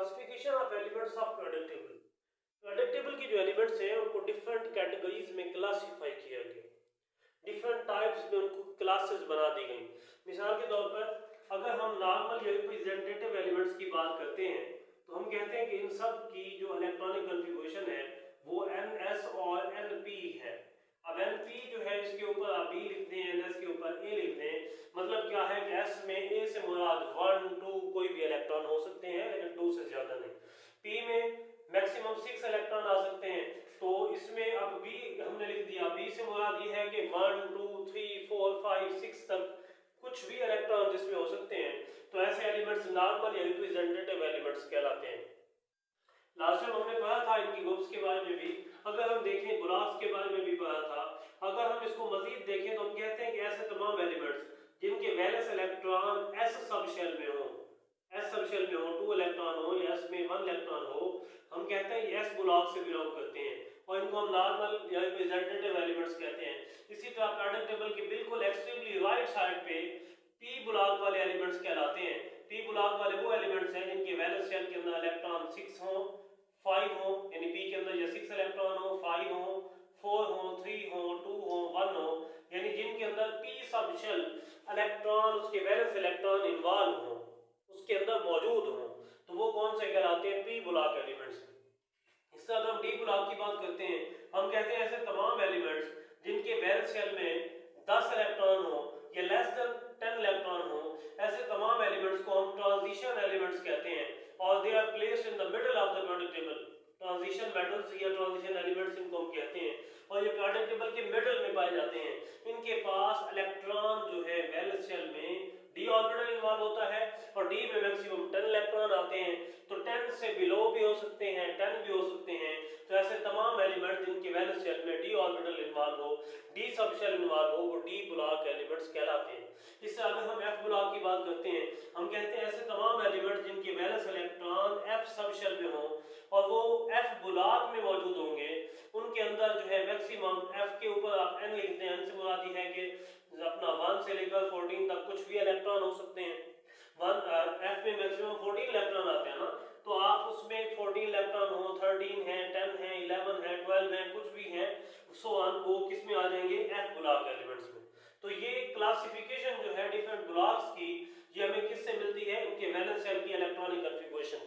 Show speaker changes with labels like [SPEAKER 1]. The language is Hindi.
[SPEAKER 1] Classification of elements of predictable. Predictable की जो एलिमेंट्स हैं उनको डिफरेंट कैटेगरीज में क्लासिफाई किया गया, डिफरेंट टाइप्स में उनको क्लासेस बना दी गई। मिसाल के तौर पर अगर हम नॉर्मल या रिप्रेजेंटेटिव एलिमेंट्स की बात करते हैं तो हम कहते हैं कि इन सब की जो इलेक्ट्रॉनिक कॉन्फ़िगरेशन है वो NS और NP है। अब NP जो है इसके ऊपर आप B लिख दें, NS के ऊपर A लिख दें, मतलब क्या है कि S में A से मुराद 1, 2 कोई भी इलेक्ट्रॉन हो सकते हैं लेकिन 2 से ज्यादा नहीं। P में मैक्सिमम 6 इलेक्ट्रॉन आ सकते हैं, तो इसमें अब B हमने लिख दिया, B से मुराद ये है कि 1, 2, 3, 4, 5, 6 तक कुछ भी इलेक्ट्रॉन जिसमें हो सकते हैं। तो ऐसे एलिमेंट्स नॉर्मल या रिप्रेजेंटेटिव एलिमेंट्स कहलाते हैं। लास्ट टाइम हमने पढ़ा था इनकी ग्रुप्स के बारे में भी, अगर हम देखें ब्लॉक्स के बारे में भी पढ़ा था। अगर हम इसको मजीद देखें तो हम कहते हैं कि ऐसे तमाम एलिमेंट्स जिनके वैलेंस इलेक्ट्रॉन s सब शेल में हो, s सब शेल में हो, 2 इलेक्ट्रॉन हो या s में 1 इलेक्ट्रॉन हो, हम कहते हैं ये s ब्लॉक से बिलोंग करते हैं और इनको हम नॉर्मल या रिप्रेजेंटेटिव एलिमेंट्स कहते हैं। इसी तरह प्रेडिक्टेबल की बिल्कुल एक्सट्रीमली राइट साइड पे p ब्लॉक वाले एलिमेंट्स कहलाते हैं। p ब्लॉक वाले वो एलिमेंट्स हैं जिनके वैलेंस शेल के अंदर इलेक्ट्रॉन 6 हो, 5 हो, यानी p के अंदर या 6 इलेक्ट्रॉन हो, 5 हो, 4 हो, 3 हो, 2 हो, 1 हो, यानी जिनके अंदर p सब शेल इलेक्ट्रॉन उसके वैलेंस इलेक्ट्रॉन इन्वॉल्व हो, उसके अंदर मौजूद हो, तो वो कौन से कहलाते हैं? p block elements. इससे अगर हम d ब्लॉक की बात करते हैं, हम कहते हैं ऐसे तमाम एलिमेंट्स जिनके वैलेंस शेल में 10 इलेक्ट्रॉन हो या लेस देन 10 इलेक्ट्रॉन हो, ऐसे तमाम एलिमेंट्स को हम ट्रांजिशन एलिमेंट्स कहते हैं और they are placed in the middle of the predictable. Transition metals या ट्रांजिशन एलिमेंट्स इनको हम कहते हैं और ये प्रेडिक्टेबल के मिडिल में पाए जाते हैं। इनके पास इलेक्ट्रॉन जो है वैलेंस शेल में d ऑर्बिटल इन्वॉल्व होता है और d में मैक्सिमम 10 इलेक्ट्रॉन आते हैं, तो 10 से बिलो भी हो सकते हैं, 10 भी हो सकते हैं। तो ऐसे तमाम एलिमेंट जिनके वैलेंस शेल में d ऑर्बिटल इन्वॉल्व हो, d सब शेल इन्वॉल्व हो, वो d ब्लॉक एलिमेंट्स कहलाते हैं। इससे अगर हम f ब्लॉक की बात करते हैं, हम कहते हैं ऐसे तमाम एलिमेंट जिनके वैलेंस इलेक्ट्रॉन f सब शेल में हो और वो f ब्लॉक में मौजूद होंगे, उनके अंदर जो है मैक्सिमम f के ऊपर आप n लिखते हैं। n से मुराद ये है कि अपना 1 से लेकर 14 तक कुछ भी इलेक्ट्रॉन हो सकते हैं। f में मैक्सिमम 14 इलेक्ट्रॉन आते हैं ना, तो आप उसमें 14 इलेक्ट्रॉन हो, 13 है, 10 है, 11 है, 12 है, कुछ भी है, सो ऑन, वो किस में आ जाएंगे? f ब्लॉक एलिमेंट्स में। तो ये क्लासिफिकेशन जो है डिफरेंट ब्लॉक्स की, ये हमें किससे मिलती है? इनके वैलेंस शेल की इलेक्ट्रॉनिक कॉन्फ़िगरेशन